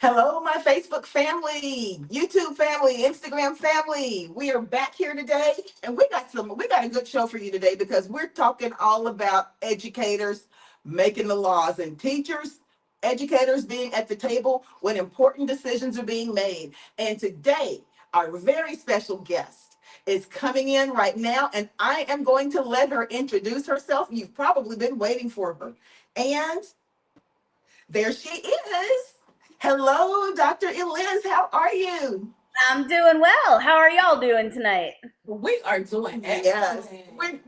Hello, my Facebook family, YouTube family, Instagram family. We are back here today, and we got a good show for you today because we're talking all about educators making the laws and teachers, educators being at the table when important decisions are being made. And today, our very special guest is coming in right now, and I am going to let her introduce herself. You've probably been waiting for her. And there she is. Hello, Dr. Eliz. How are you? I'm doing well. How are y'all doing tonight? We are doing excellent. Yes,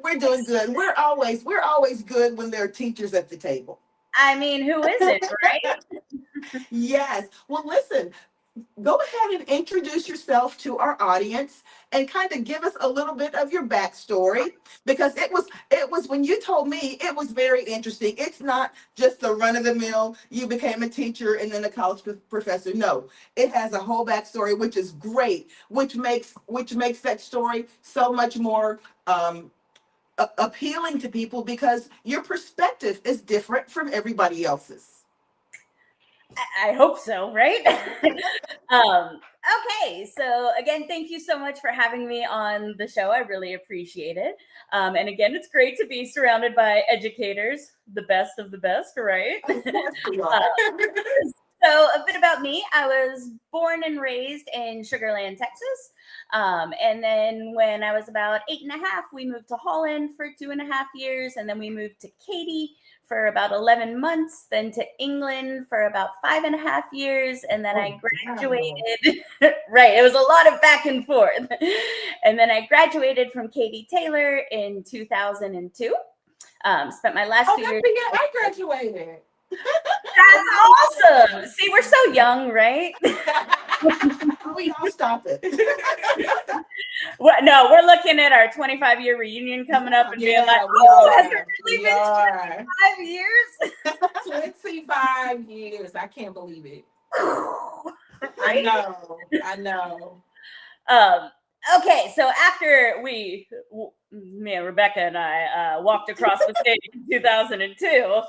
we're doing good. We're always good when there are teachers at the table. I mean, who isn't, right? Yes. Well, listen, go ahead and introduce yourself to our audience and kind of give us a little bit of your backstory because it was when you told me it was very interesting. It's not just the run of the mill, you became a teacher and then a college professor. No, it has a whole backstory, which is great, which makes that story so much more appealing to people because your perspective is different from everybody else's. I hope so, right? Okay, so again, thank you so much for having me on the show. I really appreciate it. And again, it's great to be surrounded by educators, the best of the best, right? Of course we are. So a bit about me. I was born and raised in Sugar Land, Texas. And then when I was about 8.5, we moved to Holland for 2.5 years. And then we moved to Katy for about 11 months, then to England for about 5.5 years. And then I graduated. Wow. Right. It was a lot of back and forth. And then I graduated from Katy Taylor in 2002. Spent my last 2 years. Yeah, I graduated. That's awesome. See, we're so young, right? We all stop it. Well, no, we're looking at our 25-year reunion coming up and being like, oh, has it really been 25 years? 25 years. I can't believe it. Right? I know. Okay, so after me and Rebecca and I walked across the stage in 2002, of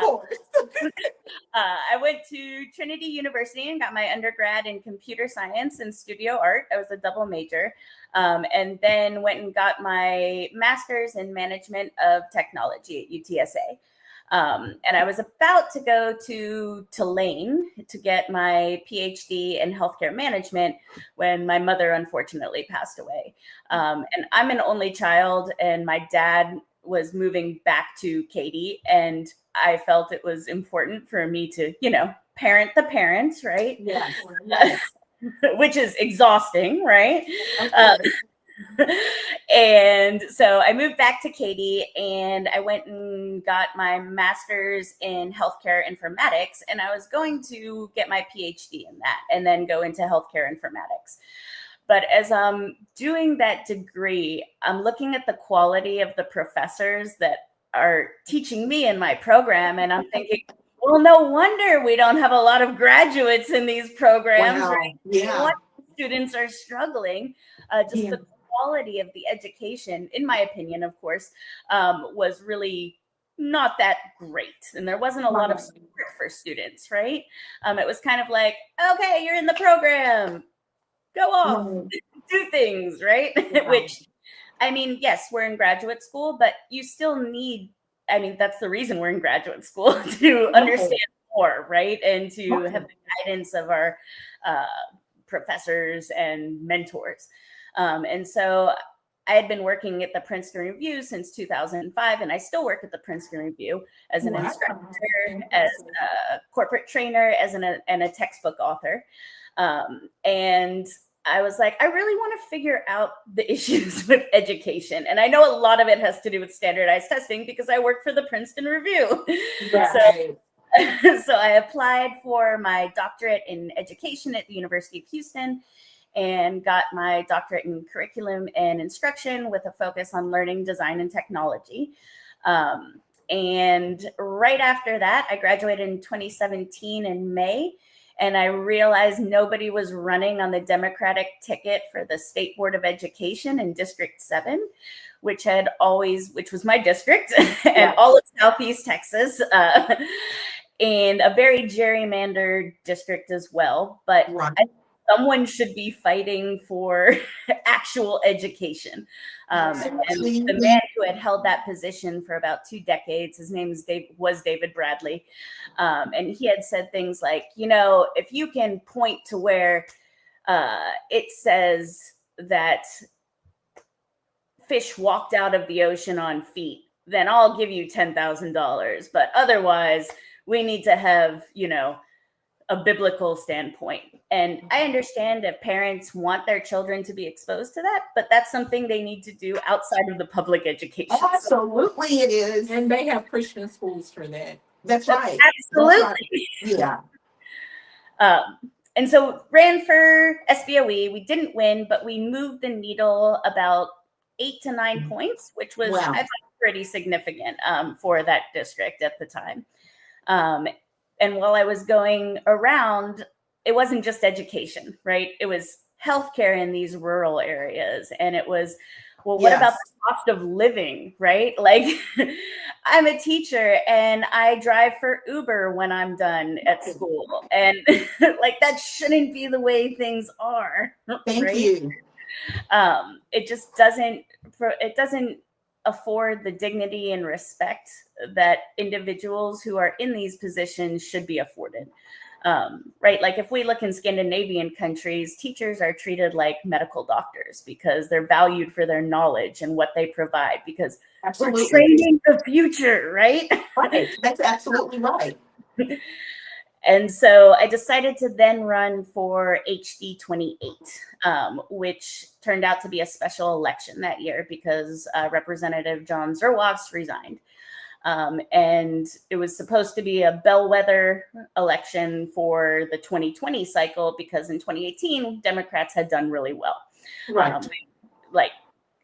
course, I went to Trinity University and got my undergrad in computer science and studio art. I was a double major, and then went and got my master's in management of technology at UTSA. And I was about to go to Tulane to get my PhD in healthcare management when my mother unfortunately passed away. And I'm an only child, and my dad was moving back to Katy, and I felt it was important for me to, parent the parents, right? Yes. Which is exhausting, right? And so I moved back to Katy, and I went and got my master's in healthcare informatics, and I was going to get my PhD in that and then go into healthcare informatics. But as I'm doing that degree, I'm looking at the quality of the professors that are teaching me in my program, and I'm thinking, well, no wonder we don't have a lot of graduates in these programs, wow. right? Yeah. Students are struggling. The quality of the education, in my opinion, of course, was really not that great. And there wasn't a lot of support for students, right? It was kind of like, okay, you're in the program, go off, do things, right? Yeah. Which, I mean, yes, we're in graduate school, but you still need, that's the reason we're in graduate school, to understand more, right? And to have the guidance of our professors and mentors. And so I had been working at the Princeton Review since 2005, and I still work at the Princeton Review as an instructor, as a corporate trainer, and a textbook author. And I was like, I really want to figure out the issues with education. And I know a lot of it has to do with standardized testing because I work for the Princeton Review. Right. So I applied for my doctorate in education at the University of Houston. and got my doctorate in curriculum and instruction with a focus on learning, design, and technology. And right after that, I graduated in 2017 in May. And I realized nobody was running on the Democratic ticket for the State Board of Education in District 7, which was my district, and all of Southeast Texas, and a very gerrymandered district as well. But someone should be fighting for actual education. And the man who had held that position for about 2 decades, his name was David Bradley. And he had said things like, if you can point to where it says that fish walked out of the ocean on feet, then I'll give you $10,000. But otherwise, we need to have, a biblical standpoint. And I understand if parents want their children to be exposed to that, but that's something they need to do outside of the public education. Absolutely it is. And they have Christian schools for that. That's right. Absolutely. That's right. Yeah. And so ran for SBOE. We didn't win, but we moved the needle about 8 to 9 points, which was, I thought, pretty significant for that district at the time. And while I was going around, it wasn't just education, right? It was healthcare in these rural areas. And it was, well, what about the cost of living, right? Like, I'm a teacher and I drive for Uber when I'm done at school. And like, that shouldn't be the way things are. Thank you. It just doesn't afford the dignity and respect that individuals who are in these positions should be afforded. Right? Like if we look in Scandinavian countries, teachers are treated like medical doctors because they're valued for their knowledge and what they provide, because we're training the future, right? Right. That's absolutely right. And so I decided to then run for HD 28, which turned out to be a special election that year because Representative John Zerwas resigned. And it was supposed to be a bellwether election for the 2020 cycle because in 2018, Democrats had done really well. Right. Like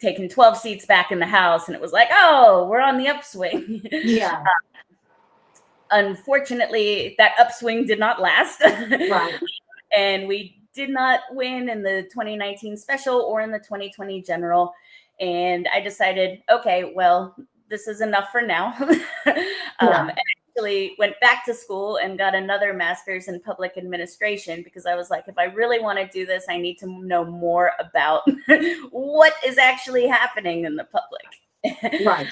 taking 12 seats back in the House, and it was like, oh, we're on the upswing. Yeah. Unfortunately, that upswing did not last. Right. And we did not win in the 2019 special or in the 2020 general. And I decided, okay, well, this is enough for now. And actually went back to school and got another master's in public administration because I was like, if I really want to do this, I need to know more about what is actually happening in the public. Right.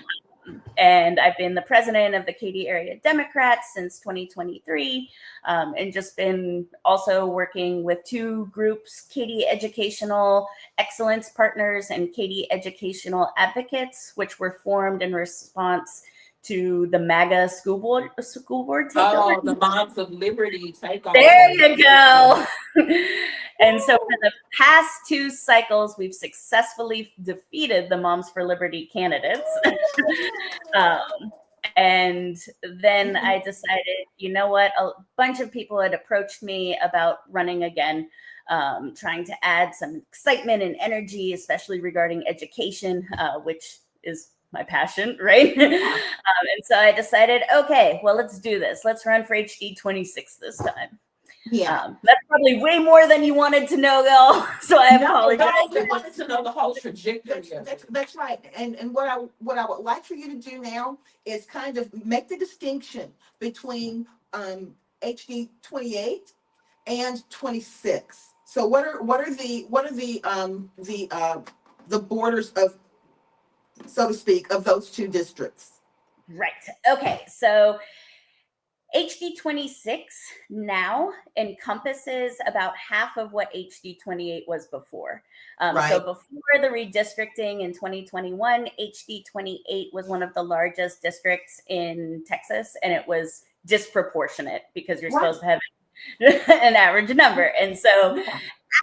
And I've been the president of the Katy Area Democrats since 2023, and just been also working with 2 groups, Katy Educational Excellence Partners and Katy Educational Advocates, which were formed in response to the MAGA school board takeover. Oh, the Moms of Liberty takeover. There you go. And so for the past 2 cycles, we've successfully defeated the Moms for Liberty candidates. And then I decided, you know what? A bunch of people had approached me about running again, trying to add some excitement and energy, especially regarding education, which is my passion, right? And so I decided, okay, well, let's do this. Let's run for HD 26 this time. Yeah. That's probably way more than you wanted to know, though. So I apologize. No, we wanted to know the whole trajectory. That's right. And what I would like for you to do now is kind of make the distinction between HD 28 and 26. So what are the borders of, so to speak, of those 2 districts? Right. Okay. So HD 26 now encompasses about half of what HD 28 was before. So before the redistricting in 2021, HD 28 was one of the largest districts in Texas, and it was disproportionate because you're supposed to have an average number. And so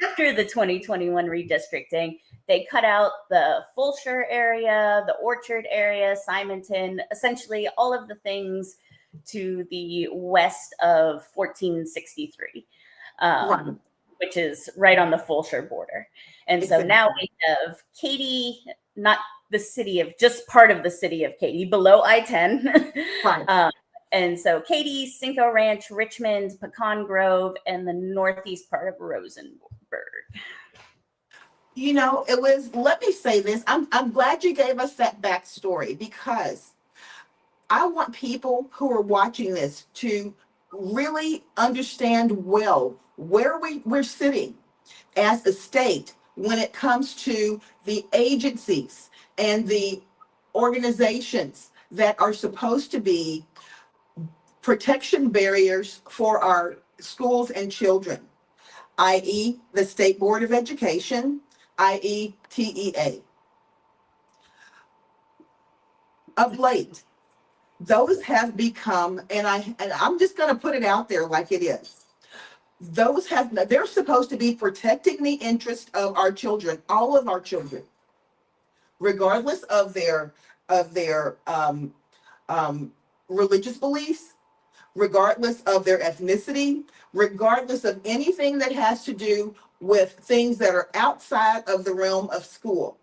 after the 2021 redistricting, they cut out the Fulshire area, the Orchard area, Simonton, essentially all of the things to the west of 1463. which is right on the Fulshire border. And so now we have Katy, not the city of, just part of the city of Katy, below I-10. Right. And so Katy, Cinco Ranch, Richmond, Pecan Grove, and the northeast part of Rosenberg. You know, it was, let me say this. I'm glad you gave us that backstory, because I want people who are watching this to really understand well where we're sitting as a state when it comes to the agencies and the organizations that are supposed to be protection barriers for our schools and children, i.e. the State Board of Education, i.e. TEA. Of late, those have become, and I'm just going to put it out there like it is. They're supposed to be protecting the interest of our children, all of our children, regardless of their religious beliefs, regardless of their ethnicity, regardless of anything that has to do with things that are outside of the realm of school.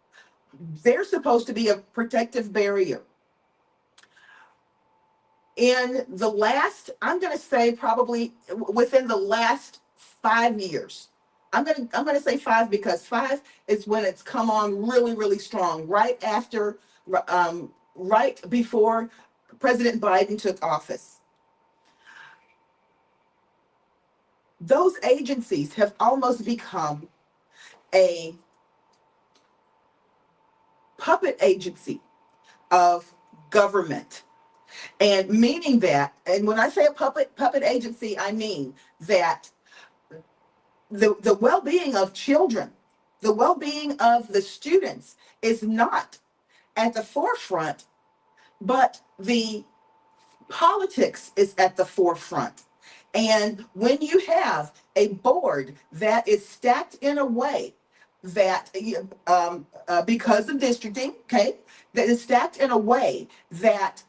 They're supposed to be a protective barrier. In the last, I'm going to say probably within the last 5 years, I'm going to say 5 because 5 is when it's come on really, really strong, right after, right before President Biden took office. Those agencies have almost become a puppet agency of government. And meaning that, and when I say a puppet agency, I mean that the well-being of children, the well-being of the students is not at the forefront, but the politics is at the forefront. And when you have a board that is stacked in a way that, because of districting, okay, that is stacked in a way that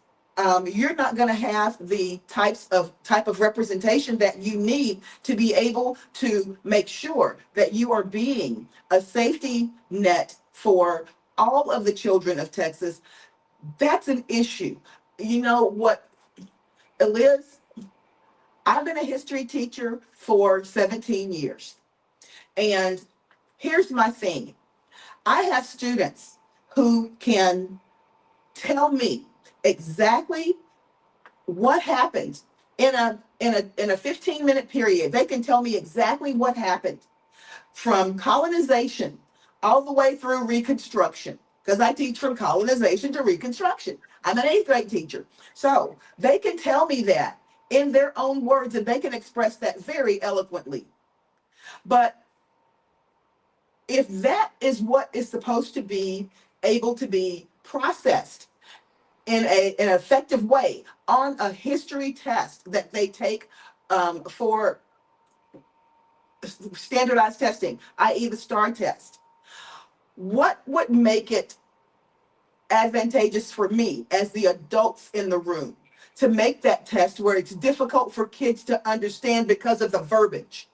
you're not going to have the type of representation that you need to be able to make sure that you are being a safety net for all of the children of Texas. That's an issue. You know what, Eliz? I've been a history teacher for 17 years. And here's my thing. I have students who can tell me exactly what happened in a 15-minute period. They can tell me exactly what happened from colonization all the way through Reconstruction, because I teach from colonization to Reconstruction. I'm an 8th grade teacher. So they can tell me that in their own words, and they can express that very eloquently. But if that is what is supposed to be able to be processed in an effective way on a history test that they take for standardized testing, i.e. the STAR test, what would make it advantageous for me as the adults in the room to make that test where it's difficult for kids to understand because of the verbiage?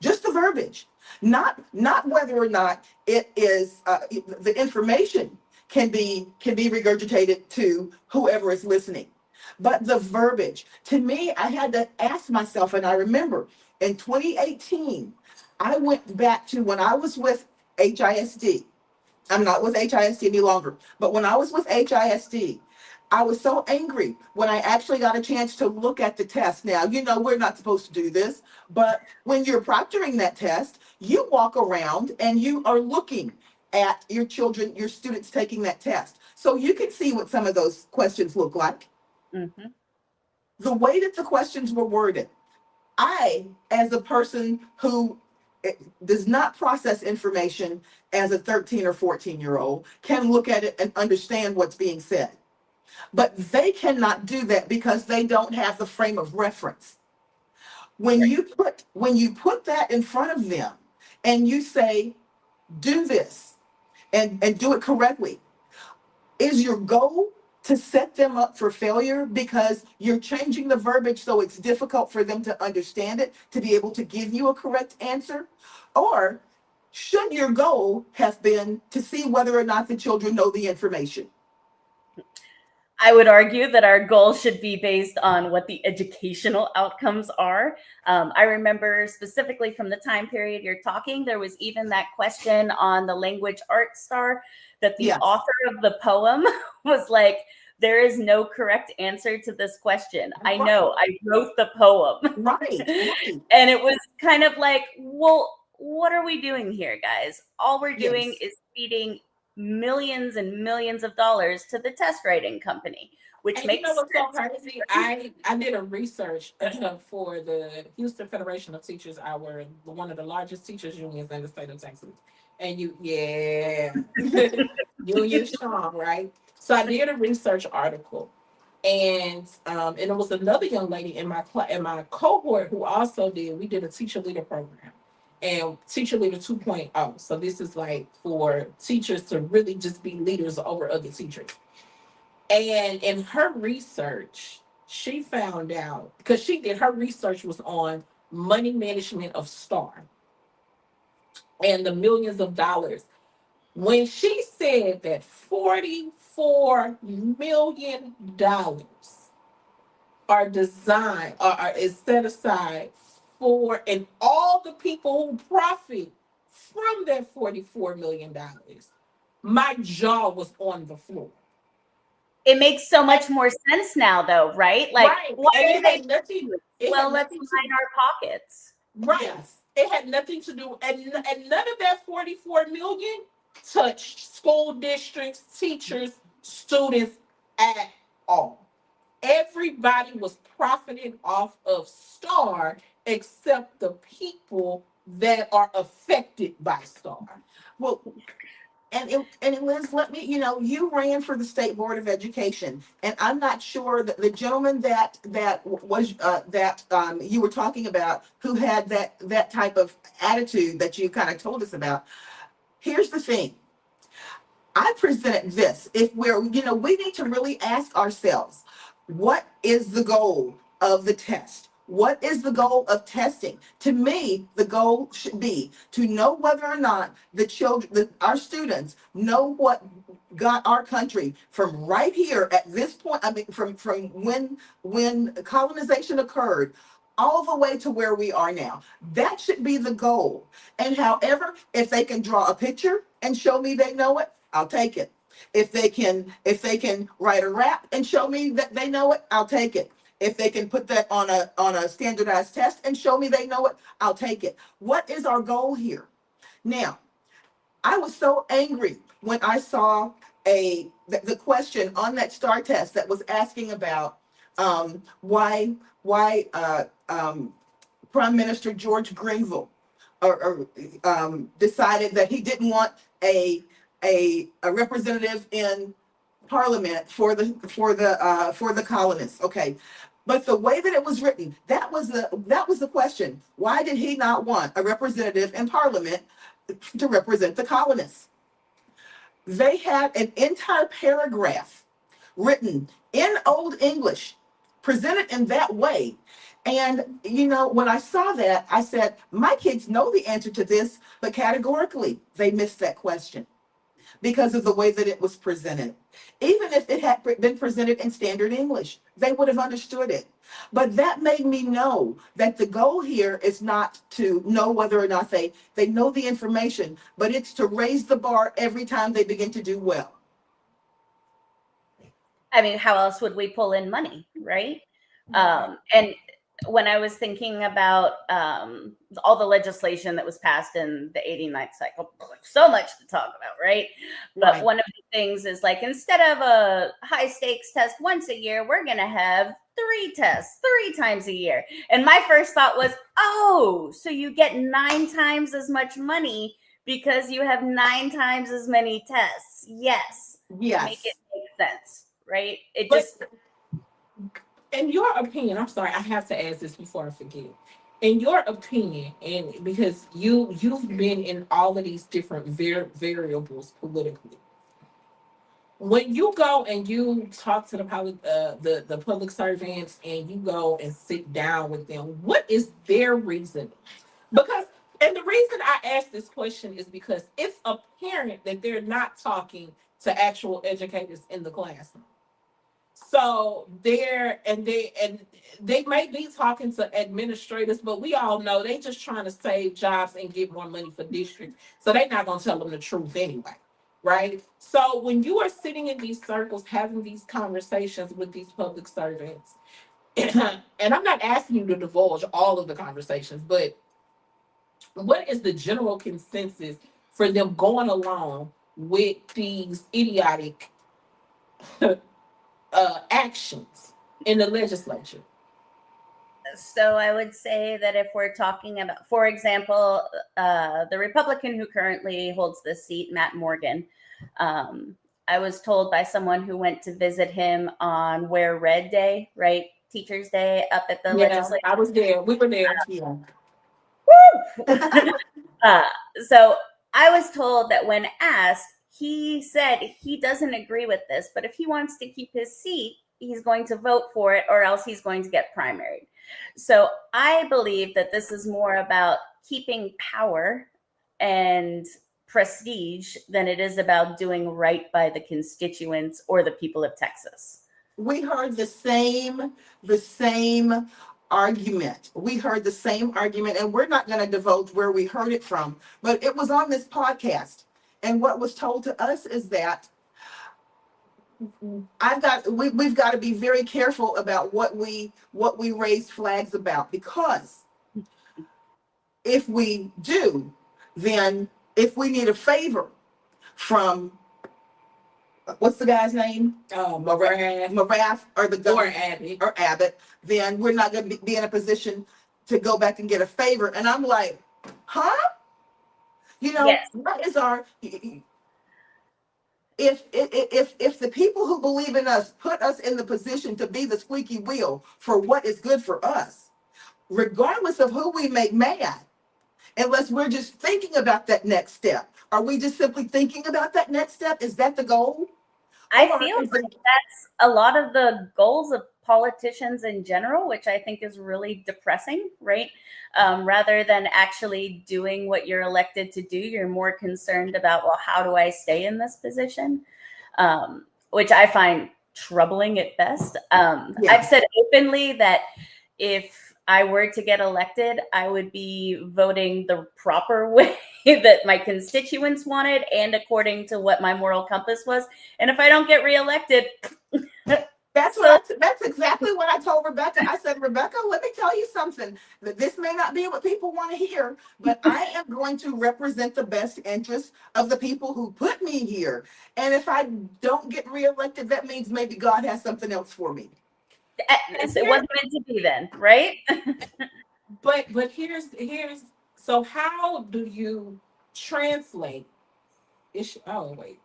Just the verbiage, not whether or not it is the information can be regurgitated to whoever is listening, but the verbiage. To me, I had to ask myself, and I remember in 2018, I went back to when I was with HISD. I'm not with HISD any longer, but when I was with HISD, I was so angry when I actually got a chance to look at the test. Now, you know, we're not supposed to do this, but when you're proctoring that test, you walk around and you are looking at your children, your students taking that test. So you can see what some of those questions look like. Mm-hmm. The way that the questions were worded, I, as a person who does not process information as a 13 or 14-year-old, can look at it and understand what's being said. But they cannot do that because they don't have the frame of reference. When you put that in front of them and you say, do this and do it correctly, is your goal to set them up for failure because you're changing the verbiage so it's difficult for them to understand it, to be able to give you a correct answer? Or should your goal have been to see whether or not the children know the information? I would argue that our goal should be based on what the educational outcomes are. I remember specifically from the time period you're talking, there was even that question on the language arts star that the Yes. author of the poem was like, there is no correct answer to this question. I know, I wrote the poem. Right, right. And it was kind of like, well, what are we doing here, guys? All we're doing Yes. is feeding millions and millions of dollars to the test writing company, which And makes you know what's so sense. crazy? I did a research for the Houston Federation of Teachers, one of the largest teachers unions in the state of Texas. And union strong, right? So I did a research article, and it was another young lady in my cohort who also did. We did a teacher leader program, and teacher leader 2.0. So this is like for teachers to really just be leaders over other teachers. And in her research, she found out, because her research was on money management of STAR and the millions of dollars. When she said that $44 million are designed or is set aside for, and all the people who profit from that $44 million, my jaw was on the floor. It makes so much more sense now, though, right? Like, Right. what And are it they had nothing. well, let's line our pockets. Right. Yes. It had nothing to do, and none of that 44 million touched school districts, teachers, students at all. Everybody was profiting off of STAR except the people that are affected by STAR. Well, and Liz, let me, you ran for the State Board of Education, and I'm not sure that the gentleman that you were talking about, who had that type of attitude that you kind of told us about. Here's the thing. I presented this. If we need to really ask ourselves, what is the goal of the test? What is the goal of testing? To me, the goal should be to know whether or not our students know what got our country from right here at this point. I mean, from when colonization occurred all the way to where we are now. That should be the goal. And however, if they can draw a picture and show me they know it, I'll take it. If they can write a rap and show me that they know it, I'll take it. If they can put that on a standardized test and show me they know it, I'll take it. What is our goal here? Now, I was so angry when I saw the question on that STAR test that was asking about why Prime Minister George Grenville decided that he didn't want a representative in Parliament for the colonists. Okay, but the way that it was written, that was the question. Why did he not want a representative in Parliament to represent the colonists? They had an entire paragraph written in Old English, presented in that way. And, when I saw that, I said, my kids know the answer to this, but categorically, they missed that question because of the way that it was presented. Even if it had been presented in standard English, they would have understood it. But that made me know that the goal here is not to know whether or not they know the information, but it's to raise the bar every time they begin to do well. I mean, how else would we pull in money, right? And when I was thinking about all the legislation that was passed in the 89th cycle, so much to talk about, right? But Right. one of the things is like, instead of a high stakes test once a year, we're going to have 3 tests 3 times a year. And my first thought was, oh, so you get 9 times as much money because you have 9 times as many tests. Yes. Yes. Make it make sense, right? It But just... in your opinion, I'm sorry, I have to ask this before I forget. In your opinion, and because you've been in all of these different variables politically, when you go and you talk to the public servants and you go and sit down with them, what is their reason? Because and the reason I ask this question is because it's apparent that they're not talking to actual educators in the classroom. So they may be talking to administrators, but we all know they just trying to save jobs and get more money for districts. So they're not gonna tell them the truth anyway, right? So when you are sitting in these circles having these conversations with these public servants, and I'm not asking you to divulge all of the conversations, but what is the general consensus for them going along with these idiotic actions in the legislature? So I would say that if we're talking about, for example, the Republican who currently holds this seat, Matt Morgan, I was told by someone who went to visit him on Wear Red Day, right? Teachers Day up at the legislature. I was there. We were there. Yeah. uh, so I was told that when asked, he said he doesn't agree with this, but if he wants to keep his seat, he's going to vote for it or else he's going to get primaried. So I believe that this is more about keeping power and prestige than it is about doing right by the constituents or the people of Texas. We heard the same argument. We heard the same argument, and we're not going to divulge where we heard it from, but it was on this podcast. And what was told to us is that we've got to be very careful about what we raise flags about, because if we do, then if we need a favor from what's the guy's name? Morath or the governor or Abbott, then we're not going to be in a position to go back and get a favor. And I'm like, huh? You know, yes. What is our if the people who believe in us put us in the position to be the squeaky wheel for what is good for us, regardless of who we make mad, unless we're just thinking about that next step. Are we just simply thinking about that next step? Is that the goal? I feel like that's a lot of the goals of politicians in general, which I think is really depressing, right? Rather than actually doing what you're elected to do, you're more concerned about, well, how do I stay in this position? Which I find troubling at best. I've said openly that if I were to get elected, I would be voting the proper way that my constituents wanted and according to what my moral compass was. And if I don't get reelected, that's exactly what I told Rebecca. I said, Rebecca, let me tell you something. That this may not be what people want to hear, but I am going to represent the best interests of the people who put me here. And if I don't get reelected, that means maybe God has something else for me. It wasn't meant to be then, right? but here's so how do you translate? Okay.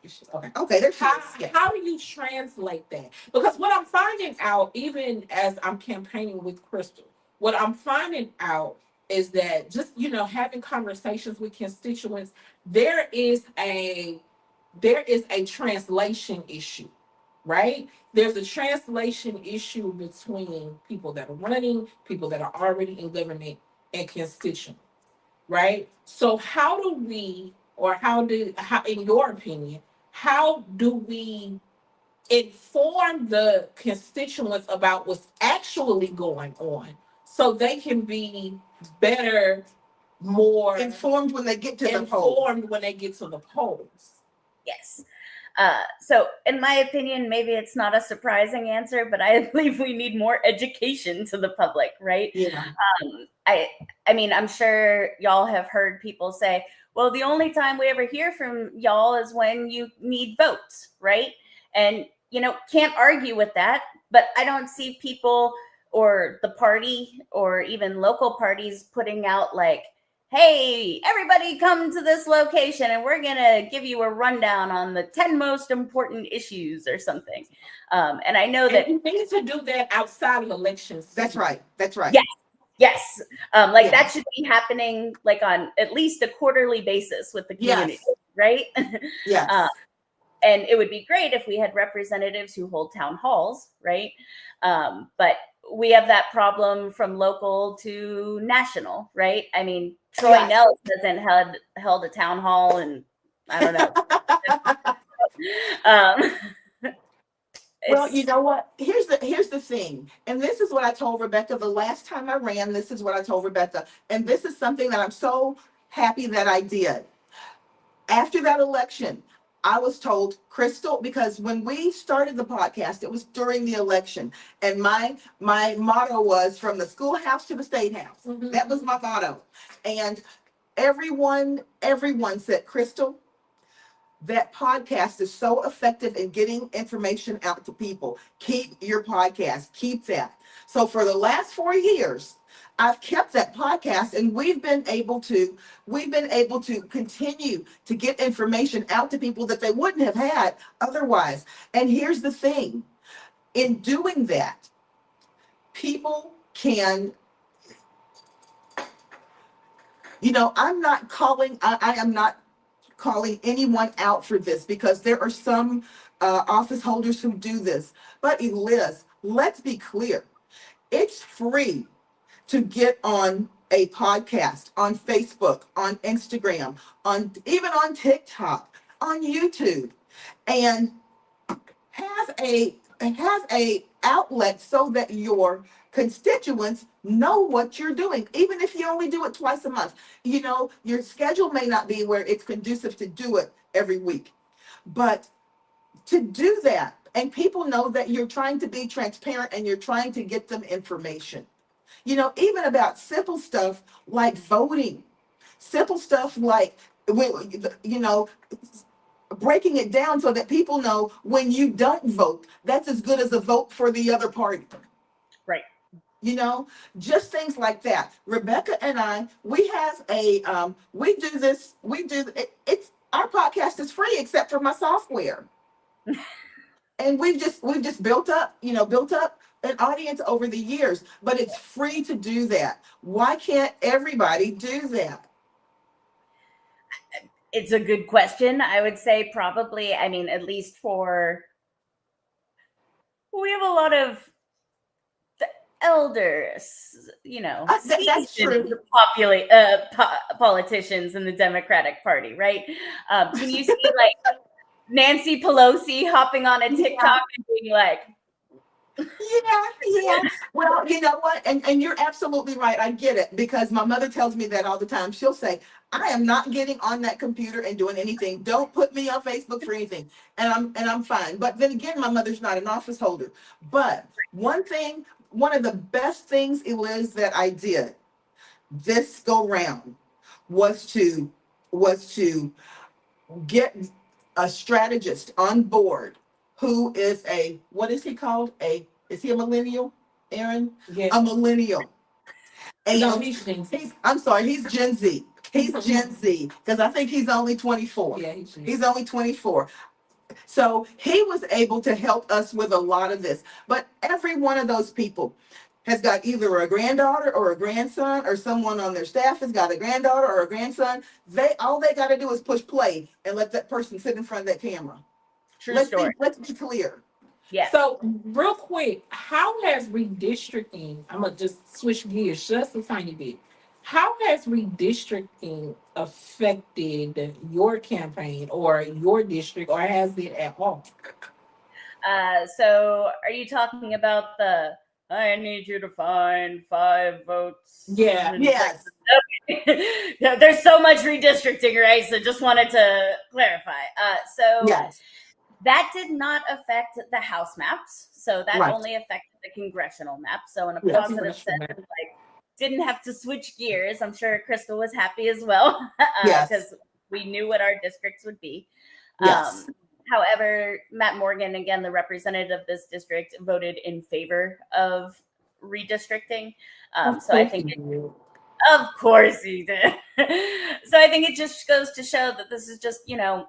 How do you translate that? Because what I'm finding out, even as I'm campaigning with Crystal, what I'm finding out is that just having conversations with constituents, there is a translation issue, right? There's a translation issue between people that are running, people that are already in government, and constituents, right? So how in your opinion, how do we inform the constituents about what's actually going on so they can be better, more informed when they get to the polls? Yes. So in my opinion, maybe it's not a surprising answer, but I believe we need more education to the public, right? Yeah. I mean, I'm sure y'all have heard people say, well, the only time we ever hear from y'all is when you need votes, right? And, can't argue with that, but I don't see people or the party or even local parties putting out like, hey, everybody come to this location and we're going to give you a rundown on the 10 most important issues or something. And I know that you need to do that outside of elections. That's right. Yes. That should be happening like on at least a quarterly basis with the community, right? Yes. and it would be great if we had representatives who hold town halls, right? But we have that problem from local to national, right? I mean, Troy Yes. Nels hasn't held a town hall, and I don't know. Well, you know what? Here's the thing, and this is what I told Rebecca the last time I ran. This is what I told Rebecca, and this is something that I'm so happy that I did. After that election, I was told, Crystal, because when we started the podcast, it was during the election, and my motto was from the schoolhouse to the state house. Mhm. That was my motto, and everyone said, Crystal, that podcast is so effective in getting information out to people. Keep your podcast, keep that. So for the last 4 years, I've kept that podcast, and we've been able to continue to get information out to people that they wouldn't have had otherwise. And here's the thing, in doing that, people can, I'm not calling, I am not calling anyone out for this, because there are some office holders who do this. But Eliz, let's be clear. It's free to get on a podcast, on Facebook, on Instagram, even on TikTok, on YouTube, and have a outlet so that your constituents know what you're doing, even if you only do it twice a month. Your schedule may not be where it's conducive to do it every week, but to do that, and people know that you're trying to be transparent and you're trying to get them information, even about simple stuff like voting, simple stuff like, breaking it down so that people know when you don't vote, that's as good as a vote for the other party. Right. Just things like that. Rebecca and I, we have it's our podcast is free except for my software. And we've just built up an audience over the years, but it's free to do that. Why can't everybody do that? It's a good question. I would say probably, I mean, at least we have a lot of the elders, That's true. Politicians in the Democratic Party, right? Can you see like Nancy Pelosi hopping on a TikTok and being like, Yeah. Well, you know what? And you're absolutely right. I get it, because my mother tells me that all the time. She'll say, I am not getting on that computer and doing anything. Don't put me on Facebook for anything. And I'm fine. But then again, my mother's not an office holder. But one of the best things, Eliz, that I did this go round was to get a strategist on board who is what is he called? Is he a millennial, Aaron? Yes. A millennial. No, he's Gen Z. I'm sorry, he's Gen Z. He's Gen Z, because I think he's only 24. Yeah, he's only 24. So he was able to help us with a lot of this. But every one of those people has got either a granddaughter or a grandson, or someone on their staff has got a granddaughter or a grandson. All they got to do is push play and let that person sit in front of that camera. true story. Let's be clear. Yeah. So real quick, how has redistricting, I'm going to just switch gears just a tiny bit. How has redistricting affected your campaign or your district, or has it at all? So are you talking about I need you to find 5 votes? Yeah. Yes. Okay. There's so much redistricting, right? So just wanted to clarify. Yes. That did not affect the House maps. So that Right. only affected the congressional map. So in a Yes. positive sense, didn't have to switch gears. I'm sure Crystal was happy as well, Yes. because we knew what our districts would be. Yes. However, Matt Morgan, again, the representative of this district, voted in favor of redistricting. So I think, of course he did. So I think it just goes to show that this is just, a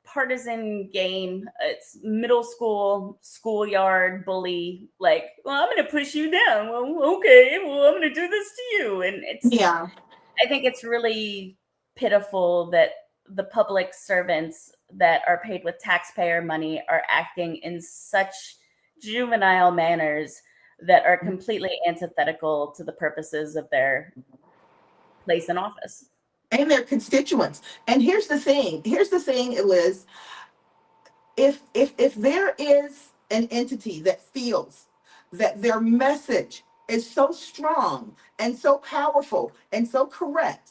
partisan game. It's middle school, schoolyard bully, like, well, I'm going to push you down. Well, okay, well, I'm going to do this to you. And I think it's really pitiful that the public servants that are paid with taxpayer money are acting in such juvenile manners that are completely antithetical to the purposes of their place in office. And their constituents. And here's the thing, Eliz, if there is an entity that feels that their message is so strong and so powerful and so correct,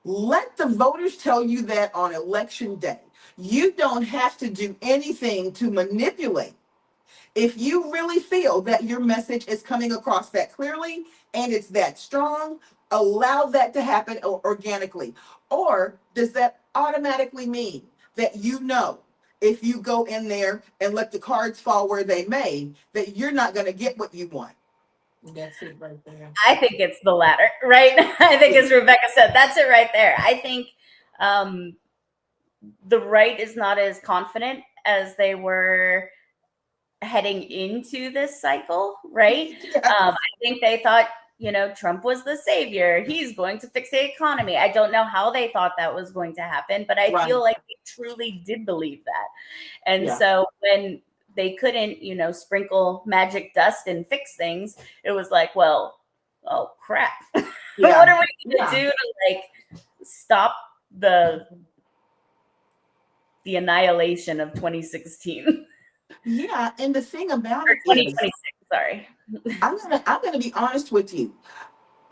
let the voters tell you that on election day. You don't have to do anything to manipulate. If you really feel that your message is coming across that clearly and it's that strong, allow that to happen organically. Or does that automatically mean that you know, if you go in there and let the cards fall where they may, that you're not going to get what you want? That's it right there. I think it's the latter, right? I think, as Rebecca said, that's it right there. I think the right is not as confident as they were heading into this cycle, right? Yes. I think they thought, Trump was the savior. He's going to fix the economy. I don't know how they thought that was going to happen, but I feel like they truly did believe that. And so when they couldn't, sprinkle magic dust and fix things, it was like, well, oh crap. What are we going to do to stop the annihilation of 2016? Yeah, and the thing about Or it 2026, is, sorry. I'm gonna be honest with you.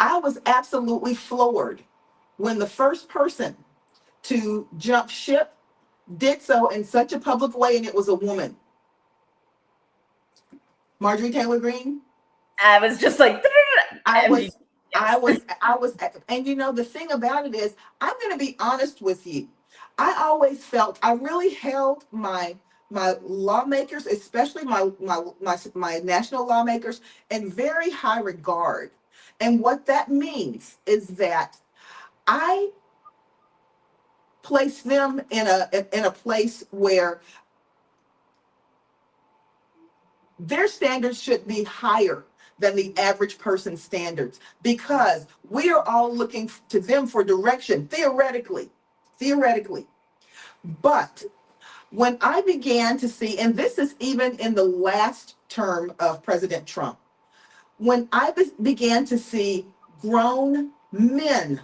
I was absolutely floored when the first person to jump ship did so in such a public way, and it was a woman. Marjorie Taylor Greene. I was just like, I was, and the thing about it is, I'm going to be honest with you. I always felt I really held my lawmakers, especially my national lawmakers, in very high regard. And what that means is that I place them in a place where their standards should be higher than the average person's standards, because we are all looking to them for direction, theoretically. But when I began to see, and this is even in the last term of President Trump, when I began to see grown men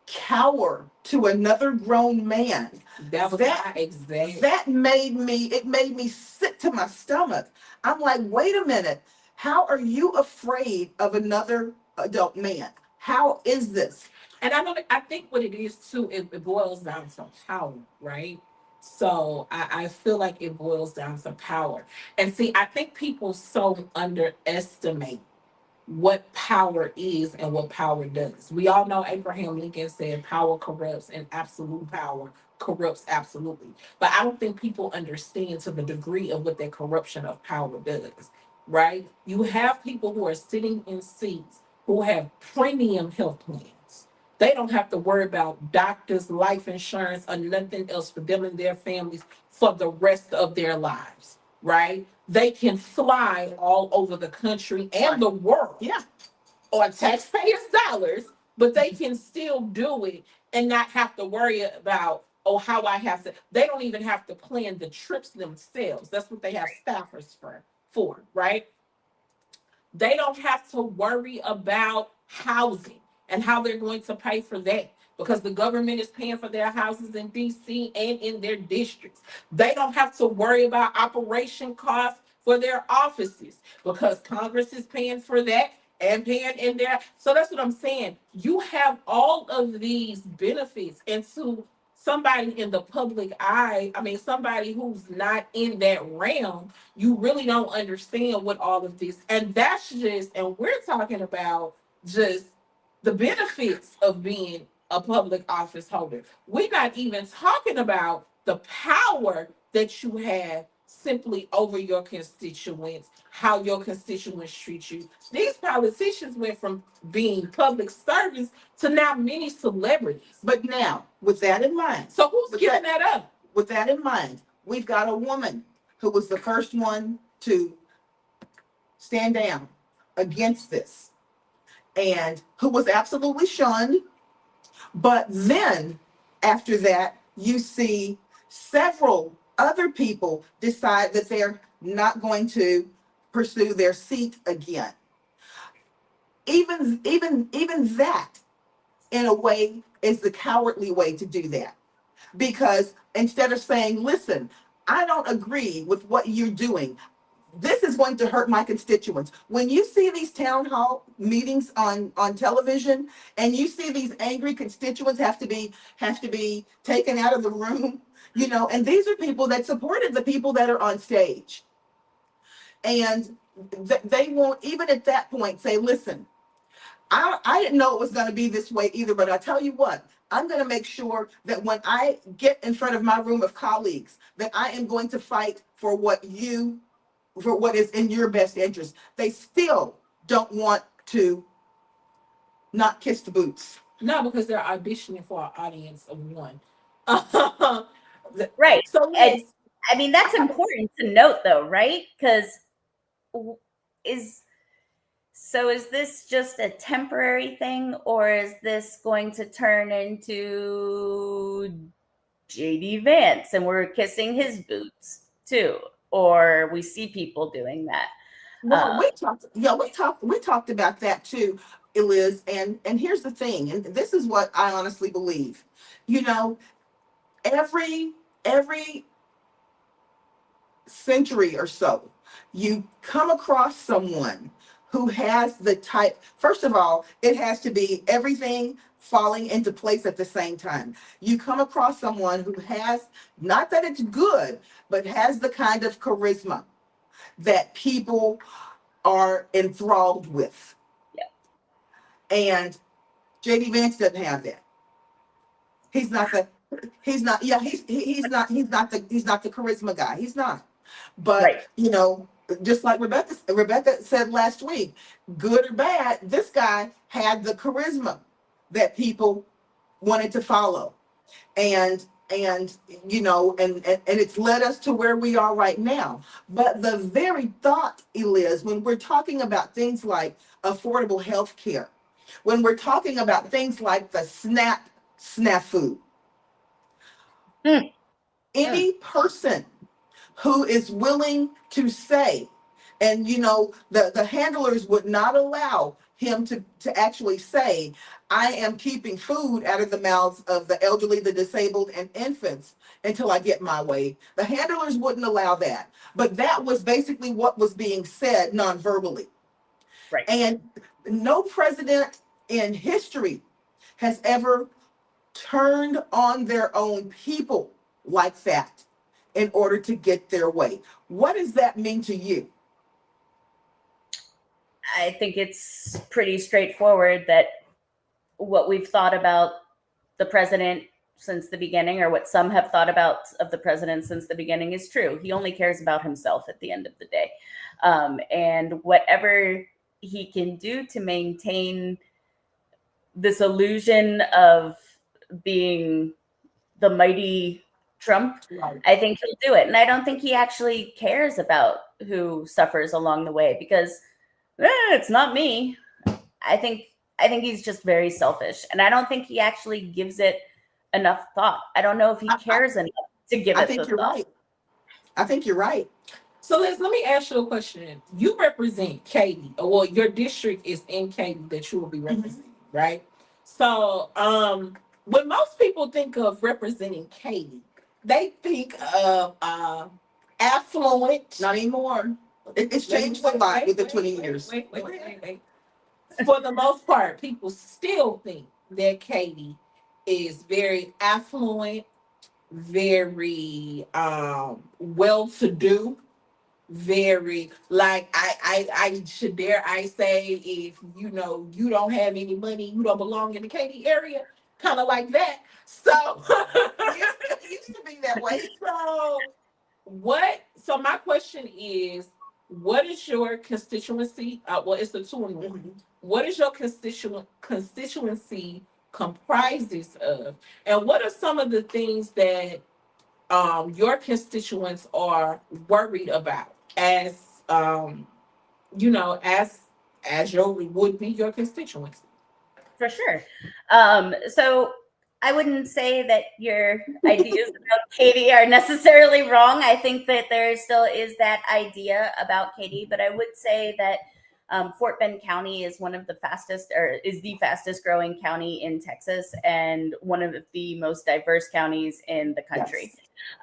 cower to another grown man, that made me sick to my stomach. I'm like, wait a minute, how are you afraid of another adult man? How is this? And I think what it is too, it boils down to power, right? So I feel like it boils down to power. And see, I think people so underestimate what power is and what power does. We all know Abraham Lincoln said power corrupts and absolute power corrupts absolutely. But I don't think people understand to the degree of what that corruption of power does, right? You have people who are sitting in seats who have premium health plans. They don't have to worry about doctors, life insurance, or nothing else for them and their families for the rest of their lives, right? They can fly all over the country and the world on taxpayers' dollars, but they can still do it and not have to worry about, how I have to. They don't even have to plan the trips themselves. That's what they have staffers for, right? They don't have to worry about housing and how they're going to pay for that, because the government is paying for their houses in DC and in their districts. They don't have to worry about operation costs for their offices, because Congress is paying for that and paying in there. So that's what I'm saying. You have all of these benefits, and to somebody in the public eye, somebody who's not in that realm, you really don't understand what all of this, and that's just, and we're talking about just the benefits of being a public office holder. We're not even talking about the power that you have simply over your constituents, how your constituents treat you. These politicians went from being public servants to now many celebrities. But now, with that in mind, so who's giving that up? With that in mind, we've got a woman who was the first one to stand down against this, and who was absolutely shunned. But then, after that, you see several other people decide that they're not going to pursue their seat again. Even that, in a way, is the cowardly way to do that. Because instead of saying, listen, I don't agree with what you're doing, this is going to hurt my constituents. When you see these town hall meetings on television, and you see these angry constituents have to be taken out of the room, and these are people that supported the people that are on stage. And they won't even at that point say, listen, I didn't know it was going to be this way either, but I tell you what, I'm going to make sure that when I get in front of my room of colleagues, that I am going to fight for what is in your best interest. They still don't want to not kiss the boots. No, because they're auditioning for an audience of one. Right. So And yes, I mean, that's important to note though, right? Because is this just a temporary thing, or is this going to turn into JD Vance and we're kissing his boots too? Or we see people doing that. Well, we talked about that too, Eliz. And here's the thing, and this is what I honestly believe. You know, every century or so, you come across someone who has the type. First of all, it has to be everything falling into place at the same time. You come across someone who has, not that it's good, but has the kind of charisma that people are enthralled with. Yeah. And JD Vance doesn't have that. He's not the he's not yeah, he's not the charisma guy. He's not. But Right. just like Rebecca said last week, good or bad, this guy had the charisma that people wanted to follow. And it's led us to where we are right now. But the very thought, Eliz, when we're talking about things like affordable health care, when we're talking about things like the SNAP snafu, any person who is willing to say, and the handlers would not allow him to actually say, I am keeping food out of the mouths of the elderly, the disabled, and infants until I get my way. The handlers wouldn't allow that. But that was basically what was being said non-verbally. Right. And no president in history has ever turned on their own people like that in order to get their way. What does that mean to you? I think it's pretty straightforward that what we've thought about the president since the beginning, or what some have thought about of the president since the beginning, is true. He only cares about himself at the end of the day. And whatever he can do to maintain this illusion of being the mighty Trump, Right. I think he'll do it. And I don't think he actually cares about who suffers along the way, because it's not me. I think he's just very selfish, and I don't think he actually gives it enough thought. I don't know if he cares enough to give I it think the you're thought. right. I think you're right. so let me ask you a question. You represent Katy, well, your district is in Katy that you will be representing, right? So, when most people think of representing Katy, they think of affluent. Not anymore. It's changed a lot with the 20 years. Wait. For the most part, people still think that Katy is very affluent, very well-to-do, very, like, I should dare I say, if you don't have any money, you don't belong in the Katy area, kind of like that. So It used to be that way. so my question is, what is your constituency? Well, it's a 2-in-1. What is your constituency comprises of, and what are some of the things that your constituents are worried about, as as your would be your constituency? For sure. So I wouldn't say that your ideas about Katy are necessarily wrong. I think that there still is that idea about Katy, but I would say that Fort Bend County is one of the fastest, or is the fastest growing county in Texas, and one of the most diverse counties in the country.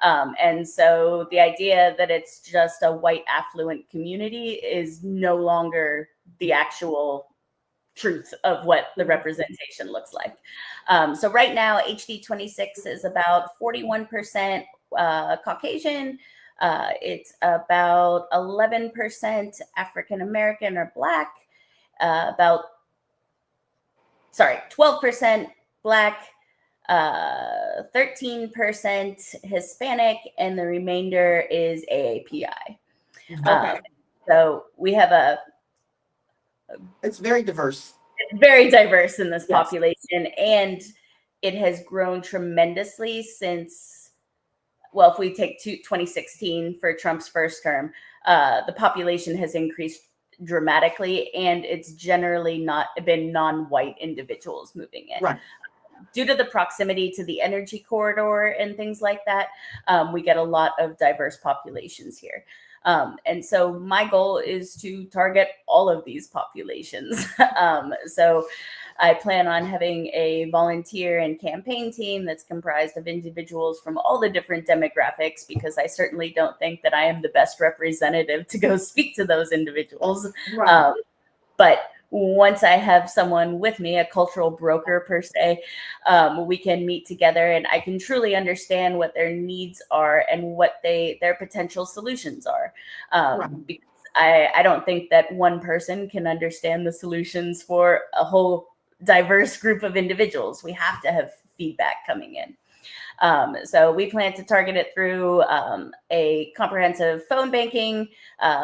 Yes. And so the idea that it's just a white affluent community is no longer the actual truth of what the representation looks like. So right now, HD 26 is about 41% Caucasian. It's about 11% African American or Black, 12% Black, 13% Hispanic, and the remainder is AAPI. Okay. So we have It's very diverse. very diverse in this Yes. population, and it has grown tremendously since, well, if we take 2016 for Trump's first term, the population has increased dramatically, and it's generally not been non-white individuals moving in. Right. Due to the proximity to the energy corridor and things like that, we get a lot of diverse populations here. And so my goal is to target all of these populations. So I plan on having a volunteer and campaign team that's comprised of individuals from all the different demographics, because I certainly don't think that I am the best representative to go speak to those individuals. Right. But once I have someone with me, a cultural broker per se, we can meet together and I can truly understand what their needs are and what their potential solutions are. Right. Because I don't think that one person can understand the solutions for a whole diverse group of individuals. We have to have feedback coming in. So we plan to target it through a comprehensive phone banking,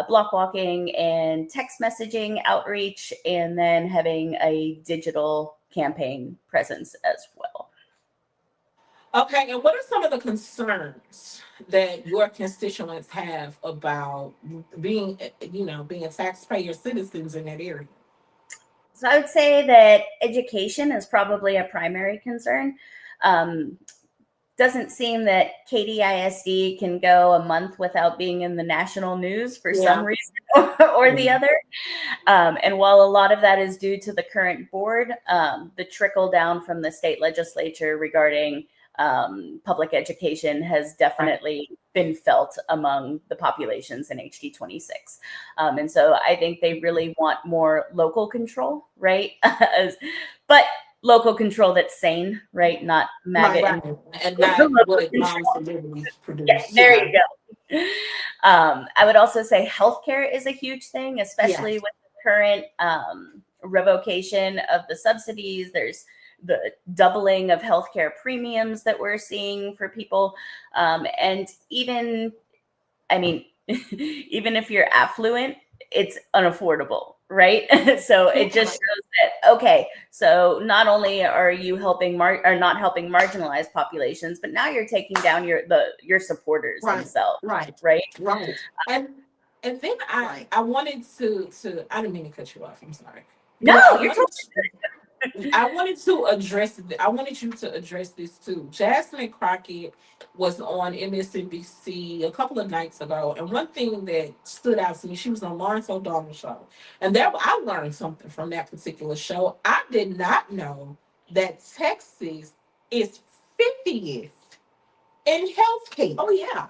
block walking, and text messaging outreach, and then having a digital campaign presence as well. Okay, and what are some of the concerns that your constituents have about being, being taxpayer citizens in that area? So I would say that education is probably a primary concern. Doesn't seem that Katy ISD can go a month without being in the national news for some reason or the other. And while a lot of that is due to the current board, the trickle down from the state legislature regarding public education has definitely been felt among the populations in HD 26. And so I think they really want more local control, right? But local control that's sane, right? Not MAGA. Right. And not what moms and babies produce. Yeah, there you go. I would also say healthcare is a huge thing, especially with the current revocation of the subsidies. There's the doubling of healthcare premiums that we're seeing for people. And even if you're affluent, it's unaffordable, right? So it just shows that, okay, so not only are you helping not helping marginalized populations, but now you're taking down your supporters themselves. Right. And then I wanted to I didn't mean to cut you off. I'm sorry. No, you're totally good. I wanted you to address this too. Jasmine Crockett was on MSNBC a couple of nights ago, and one thing that stood out to me, she was on Lawrence O'Donnell's show, and I learned something from that particular show. I did not know that Texas is 50th in healthcare. Oh yeah.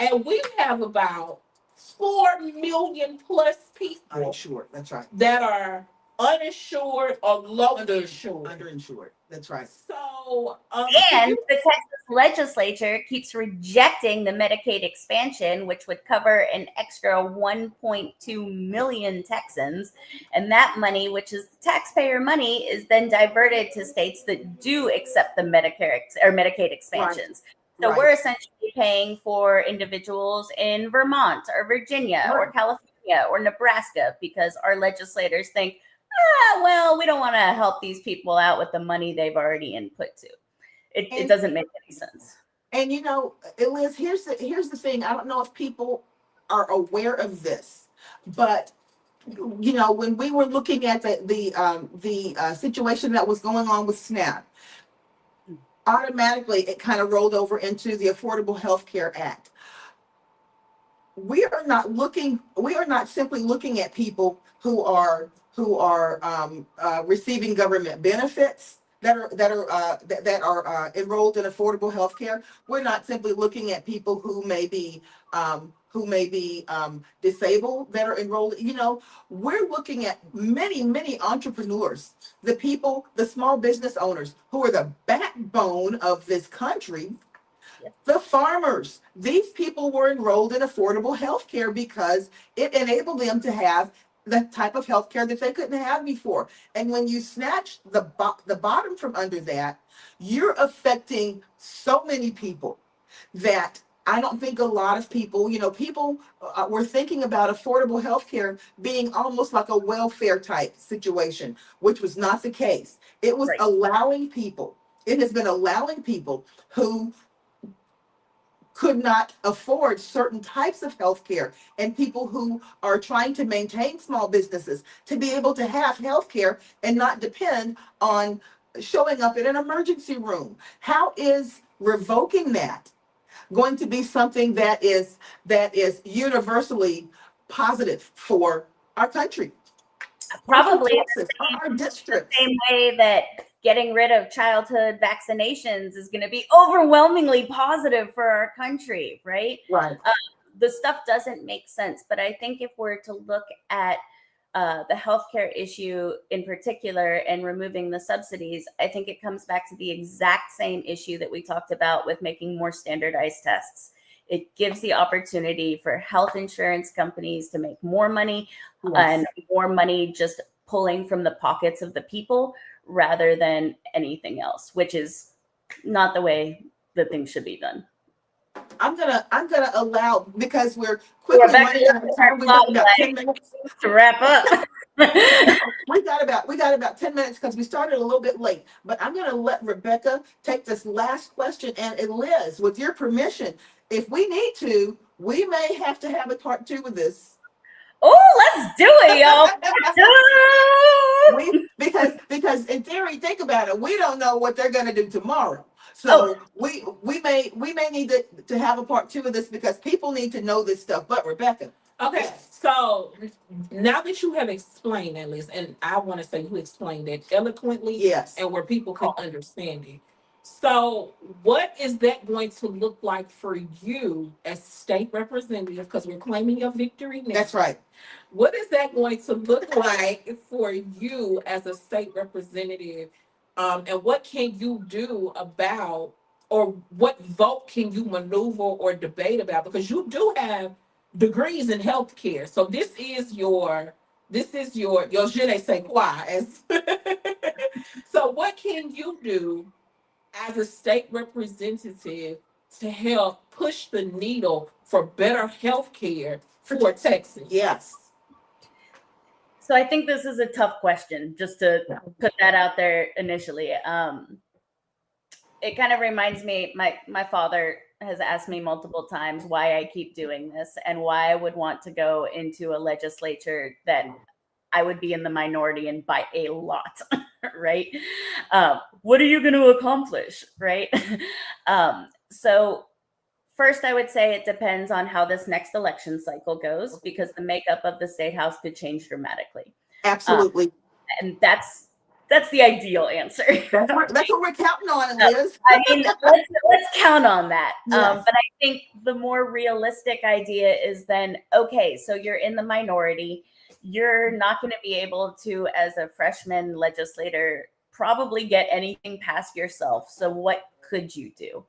And we have about 4 million plus people Uninsured. That's right. that are uninsured or low insured. Underinsured. That's right. So, and the Texas legislature keeps rejecting the Medicaid expansion, which would cover an extra 1.2 million Texans. And that money, which is taxpayer money, is then diverted to states that do accept the Medicaid expansions. So we're essentially paying for individuals in Vermont or Virginia or California or Nebraska because our legislators think, well, we don't want to help these people out with the money they've already input to. It doesn't make any sense. And Eliz, here's the thing. I don't know if people are aware of this, but when we were looking at the situation that was going on with SNAP, automatically it kind of rolled over into the Affordable Health Care Act. We are not simply looking at people who are receiving government benefits that are enrolled in affordable health care. We're not simply looking at people who may be disabled that are enrolled. We're looking at many entrepreneurs, the small business owners who are the backbone of this country. The farmers, these people were enrolled in affordable health care because it enabled them to have the type of health care that they couldn't have before. And when you snatch the bottom from under that, you're affecting so many people that I don't think a lot of people, were thinking about affordable health care being almost like a welfare type situation, which was not the case. It was it has been allowing people who could not afford certain types of health care and people who are trying to maintain small businesses to be able to have health care and not depend on showing up in an emergency room. How is revoking that going to be something that is universally positive for our country? Probably Texas, our districts. the same way that getting rid of childhood vaccinations is going to be overwhelmingly positive for our country, right? Right. The stuff doesn't make sense, but I think if we're to look at the healthcare issue in particular and removing the subsidies, I think it comes back to the exact same issue that we talked about with making more standardized tests. It gives the opportunity for health insurance companies to make more money, Yes. and more money just pulling from the pockets of the people rather than anything else, which is not the way that things should be done. I'm gonna allow, because we're quickly running out of time. We've got about 10 minutes to wrap up. we got about 10 minutes because we started a little bit late. But I'm gonna let Rebecca take this last question, and Eliz, with your permission, if we need to, we may have to have a part 2 of this. Oh, let's do it, y'all. Because in theory, think about it. We don't know what they're gonna do tomorrow. So we may need to have a part 2 of this because people need to know this stuff. But Rebecca. Okay, so now that you have explained that, Liz, and I want to say you explained it eloquently, yes, and where people can understand it. So what is that going to look like for you as state representative? Because we're claiming your victory now. That's right. What is that going to look like for you as a state representative? And what can you do about, or what vote can you maneuver or debate about? Because you do have degrees in healthcare, so this is your je ne sais quoi. So what can you do as a state representative to help push the needle for better healthcare for Texas? Yes. So I think this is a tough question, just to put that out there initially. It kind of reminds me, my father has asked me multiple times why I keep doing this and why I would want to go into a legislature that I would be in the minority and by a lot, right? What are you going to accomplish, right? So first, I would say it depends on how this next election cycle goes, because the makeup of the state house could change dramatically. Absolutely. And that's the ideal answer. That's what we're counting on, Liz. I mean, let's count on that. Yes. But I think the more realistic idea is then, okay, so you're in the minority. You're not going to be able to, as a freshman legislator, probably get anything past yourself. So what could you do?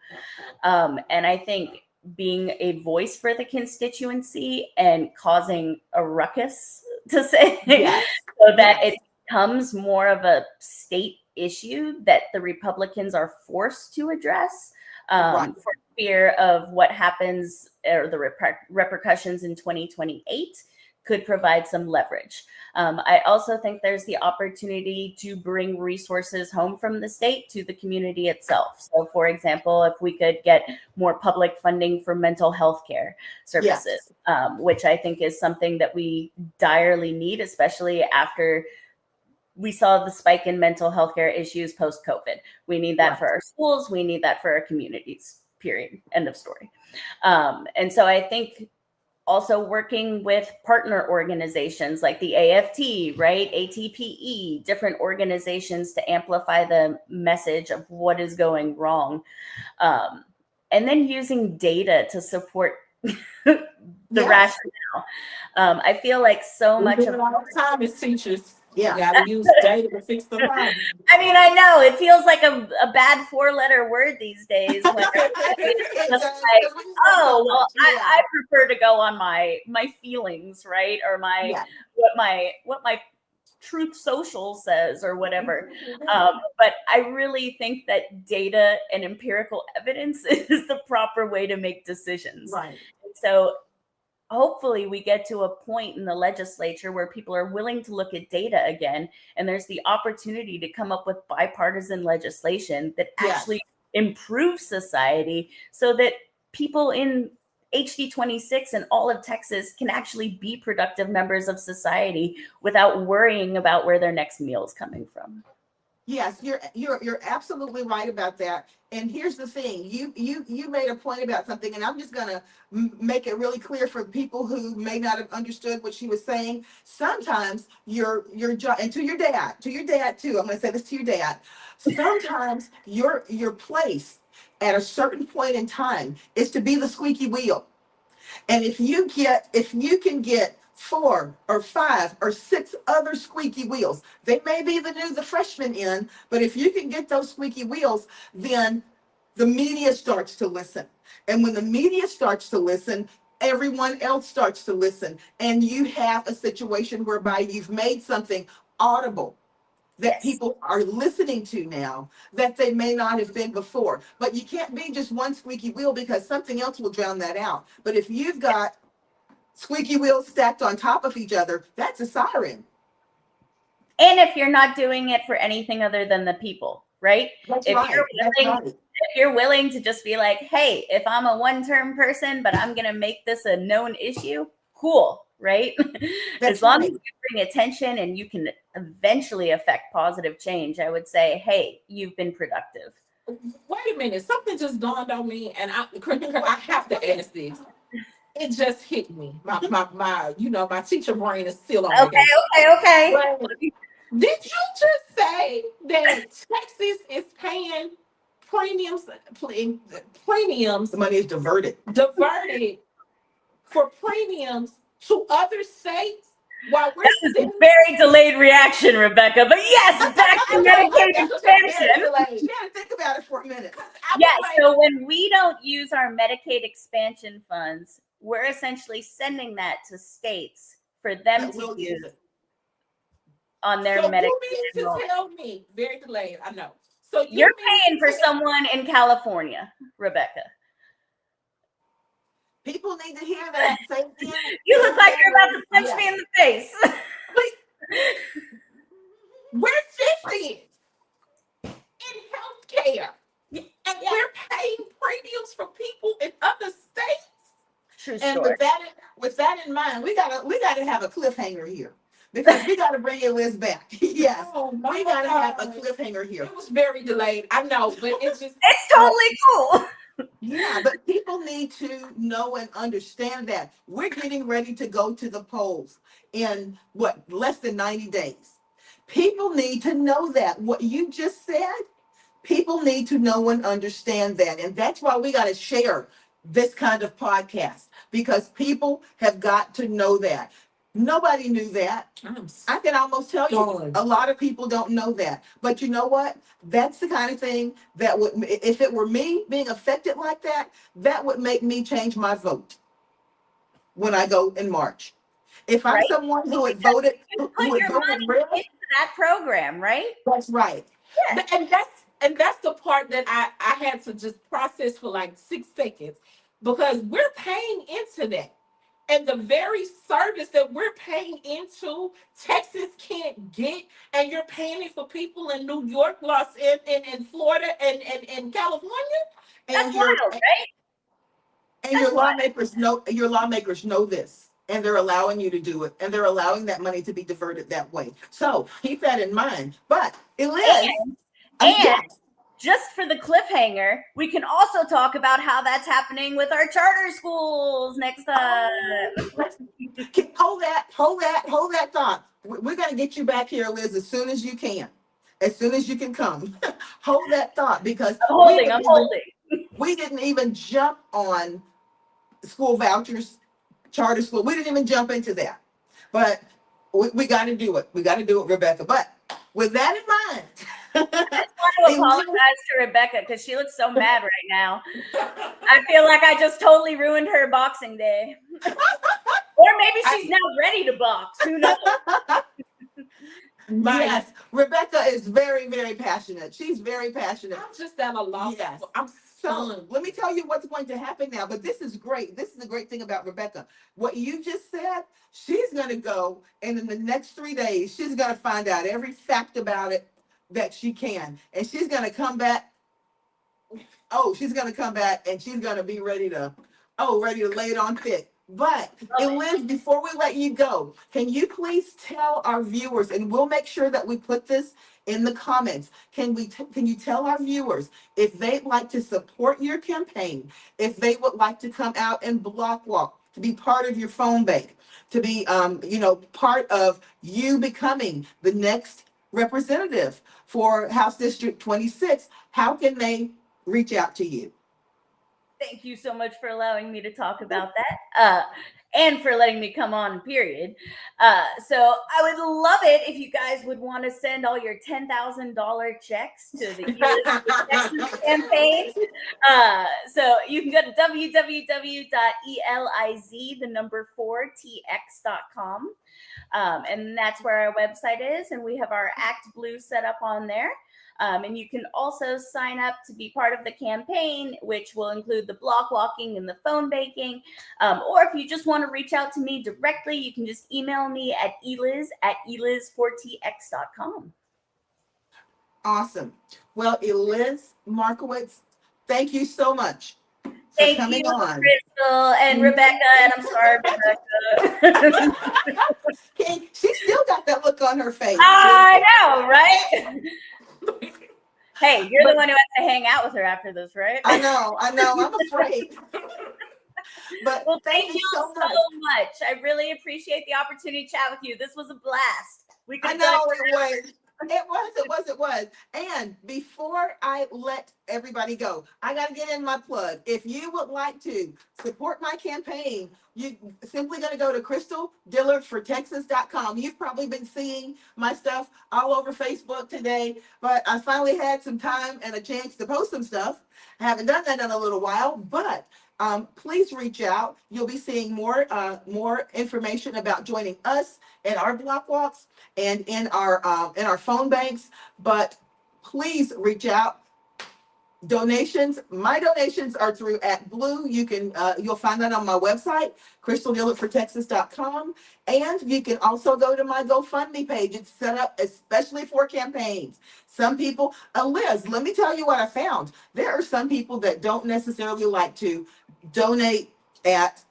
And I think being a voice for the constituency and causing a ruckus, to say, yes. so that it becomes more of a state issue that the Republicans are forced to address, right. for fear of what happens, or the repercussions in 2028 could provide some leverage. I also think there's the opportunity to bring resources home from the state to the community itself. So, for example, if we could get more public funding for mental health care services, yes. Which I think is something that we direly need, especially after we saw the spike in mental health care issues post-COVID. We need that for our schools. We need that for our communities, period. End of story. And so I think also working with partner organizations like the AFT, right? ATPE, different organizations to amplify the message of what is going wrong. And then using data to support the rationale. I feel like so much of all the time as teachers. Yeah. You gotta use data to fix the problem. I mean, I know it feels like a bad 4-letter word these days. When it's just like, oh, well, I prefer to go on my feelings, right? Or what my Truth Social says or whatever. But I really think that data and empirical evidence is the proper way to make decisions. Right. So hopefully we get to a point in the legislature where people are willing to look at data again, and there's the opportunity to come up with bipartisan legislation that actually improves society so that people in HD 26 and all of Texas can actually be productive members of society without worrying about where their next meal is coming from. Yes, you're absolutely right about that. And here's the thing: you made a point about something, and I'm just gonna make it really clear for people who may not have understood what she was saying. Sometimes your job, and to your dad too. I'm gonna say this to your dad. Sometimes your place at a certain point in time is to be the squeaky wheel. And if you can get 4 or 5 or 6 other squeaky wheels, they may be the freshmen in, but if you can get those squeaky wheels, then the media starts to listen. And when the media starts to listen, everyone else starts to listen. And you have a situation whereby you've made something audible that people are listening to now that they may not have been before. But you can't be just one squeaky wheel, because something else will drown that out. But if you've got squeaky wheels stacked on top of each other, that's a siren. And if you're not doing it for anything other than the people, right? If you're willing to just be like, hey, if I'm a one-term person, but I'm going to make this a known issue, cool, right? As long as you bring attention and you can eventually affect positive change, I would say, hey, you've been productive. Wait a minute, something just dawned on me, and I have to ask this. It just hit me. My teacher brain is still on. Okay. But did you just say that Texas is paying premiums? The money is diverted for premiums to other states while we're a very delayed reaction, Rebecca. But yes, back to Medicaid expansion. You gotta think about it for a minute. So when we don't use our Medicaid expansion funds, we're essentially sending that to states for them to use on their Medicaid. You mean to tell me, very delayed, I know. So you're paying for someone in California, Rebecca. People need to hear that. Same thing. You look like you're about to punch me in the face. We're 50 in healthcare, and we're paying premiums for people in other states. True and story. with that in mind, we gotta have a cliffhanger here, because we gotta bring Eliz back. Yes, we gotta have a cliffhanger here. It was very delayed, I know, but it's totally cool. Yeah, but people need to know and understand that we're getting ready to go to the polls in less than 90 days. People need to know that. What you just said, people need to know and understand that. And that's why we got to share this kind of podcast, because people have got to know that. Nobody knew that. I can almost tell you a lot of people don't know that. But you know what? That's the kind of thing that would, if it were me being affected like that, that would make me change my vote when I go in March. If I'm someone who had voted, you put your money into that program, right? That's right. Yeah. And that's the part that I had to just process for like 6 seconds, because we're paying into that. And the very service that we're paying into, Texas can't get, and you're paying it for people in New York, in Florida, and California. That's wild, right? And your lawmakers know this. and they're allowing you to do it, and they're allowing that money to be diverted that way. So keep that in mind. But Eliz, And yes. just for the cliffhanger, we can also talk about how that's happening with our charter schools next time. Hold that thought. We're going to get you back here, Liz, as soon as you can. As soon as you can come. Hold that thought, because I'm holding. We didn't even jump on school vouchers, charter school. We didn't even jump into that. But we got to do it. We got to do it, Rebecca. But with that in mind, I just want to apologize to Rebecca because she looks so mad right now. I feel like I just totally ruined her boxing day. Or maybe she's now ready to box. Who knows? Yes, Rebecca is very, very passionate. She's very passionate. I'm just at a loss. Yes. I'm So let me tell you what's going to happen now. But this is great. This is the great thing about Rebecca. What you just said, she's going to go, and in the next 3 days, she's going to find out every fact about it that she can. And she's going to come back. Oh, she's going to come back, and she's going to be ready to lay it on thick. But Eliz, before we let you go, can you please tell our viewers, and we'll make sure that we put this in the comments. Can you tell our viewers if they'd like to support your campaign, if they would like to come out and block walk, to be part of your phone bank, to be part of you becoming the next representative for House District 26, how can they reach out to you? Thank you so much for allowing me to talk about that. And for letting me come on, period. So I would love it if you guys would want to send all your $10,000 checks to the Eliz campaign. So you can go to www.eliz4tx.com. And that's where our website is. And we have our Act Blue set up on there. And you can also sign up to be part of the campaign, which will include the block walking and the phone banking. Or if you just want to reach out to me directly, you can just email me at eliz@eliz4tx.com. Awesome. Well, Eliz Markowitz, thank you so much for coming on. Crystal and Rebecca, and I'm sorry, Rebecca. She still got that look on her face. I know, right? Hey, you're the one who has to hang out with her after this, right? I know. I'm afraid. But well, thank you so much. I really appreciate the opportunity to chat with you. This was a blast. I know it was. It was. And before I let everybody go, I got to get in my plug. If you would like to support my campaign, you simply got to go to crystaldillardfortexas.com. You've probably been seeing my stuff all over Facebook today, but I finally had some time and a chance to post some stuff. I haven't done that in a little while, but please reach out. You'll be seeing more information about joining us in our block walks and in our phone banks. But please reach out. Donations. My donations are through Act Blue. You can you'll find that on my website, crystaldillardfortexas.com, and you can also go to my GoFundMe page. It's set up especially for campaigns. Some people, Eliz, let me tell you what I found. There are some people that don't necessarily like to donate at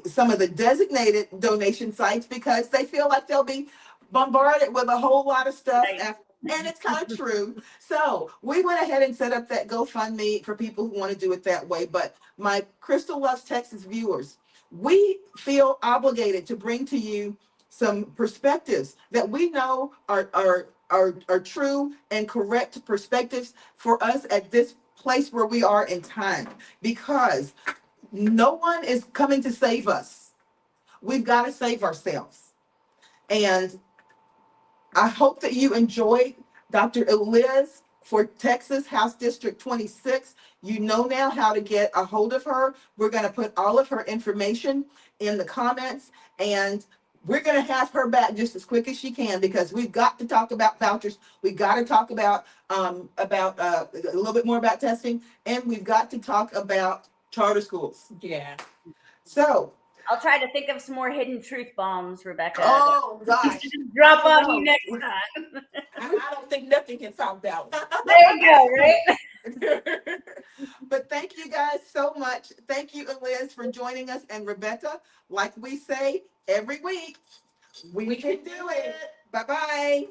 some of the designated donation sites because they feel like they'll be bombarded with a whole lot of stuff after. And it's kind of true. So we went ahead and set up that GoFundMe for people who want to do it that way. But my Crystal Loves Texas viewers, we feel obligated to bring to you some perspectives that we know are true and correct perspectives for us at this place where we are in time, because no one is coming to save us. We've got to save ourselves. And I hope that you enjoyed Dr. Eliz for Texas House District 26. You know now how to get a hold of her. We're going to put all of her information in the comments, and we're going to have her back just as quick as she can, because we've got to talk about vouchers. We've got to talk about a little bit more about testing, and we've got to talk about charter schools. Yeah. So I'll try to think of some more hidden truth bombs, Rebecca. Oh gosh! Drop on you next time. I don't think nothing can top that one. There you go, right? But thank you guys so much. Thank you, Eliz, for joining us. And Rebecca, like we say every week, we can do it. Bye bye.